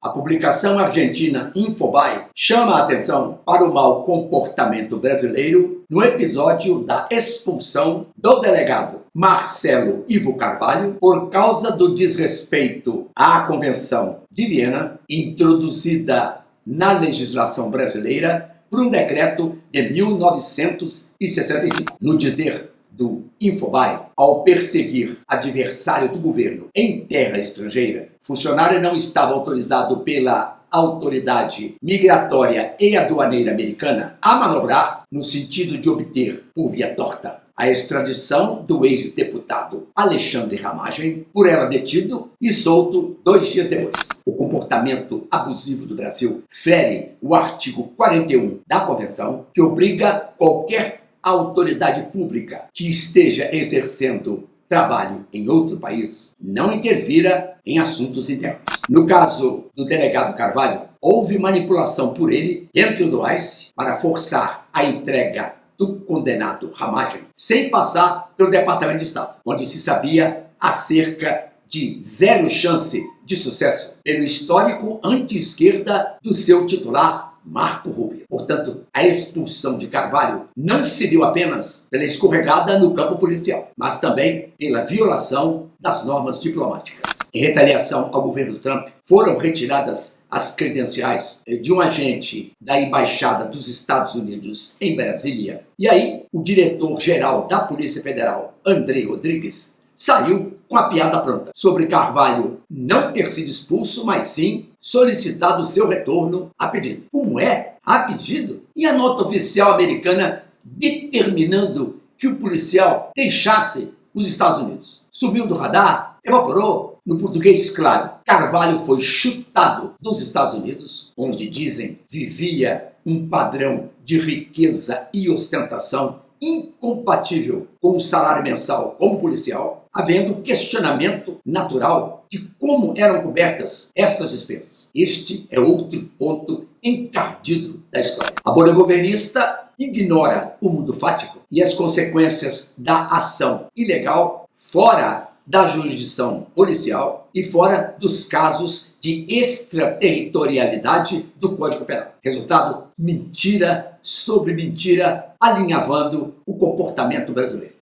A publicação argentina Infobae chama a atenção para o mau comportamento brasileiro no episódio da expulsão do delegado Marcelo Ivo Carvalho por causa do desrespeito à Convenção de Viena, introduzida na legislação brasileira por um decreto de 1965. No dizer do Infobae, ao perseguir adversário do governo em terra estrangeira, funcionário não estava autorizado pela autoridade migratória e aduaneira americana a manobrar no sentido de obter, por via torta, a extradição do ex-deputado Alexandre Ramagem, por ela detido e solto 2 dias depois. O comportamento abusivo do Brasil fere o artigo 41 da Convenção, que obriga qualquer autoridade pública que esteja exercendo trabalho em outro país não interfira em assuntos internos. No caso do delegado Carvalho, houve manipulação por ele dentro do ICE para forçar a entrega do condenado Ramagem sem passar pelo Departamento de Estado, onde se sabia acerca de 0 chance de sucesso pelo histórico anti-esquerda do seu titular, Marco Rubio. Portanto, a expulsão de Carvalho não se deu apenas pela escorregada no campo policial, mas também pela violação das normas diplomáticas. Em retaliação ao governo Trump, foram retiradas as credenciais de um agente da Embaixada dos Estados Unidos em Brasília. E aí, o diretor-geral da Polícia Federal, André Rodrigues, saiu com a piada pronta sobre Carvalho não ter sido expulso, mas sim solicitado o seu retorno a pedido. Como é? A pedido? E a nota oficial americana determinando que o policial deixasse os Estados Unidos. Sumiu do radar? Evaporou? No português claro, Carvalho foi chutado dos Estados Unidos, onde dizem vivia um padrão de riqueza e ostentação incompatível com o salário mensal como policial, havendo questionamento natural de como eram cobertas essas despesas. Este é outro ponto encardido da história. A bolha governista ignora o mundo fático e as consequências da ação ilegal fora da jurisdição policial e fora dos casos de extraterritorialidade do Código Penal. Resultado, mentira sobre mentira, alinhavando o comportamento brasileiro.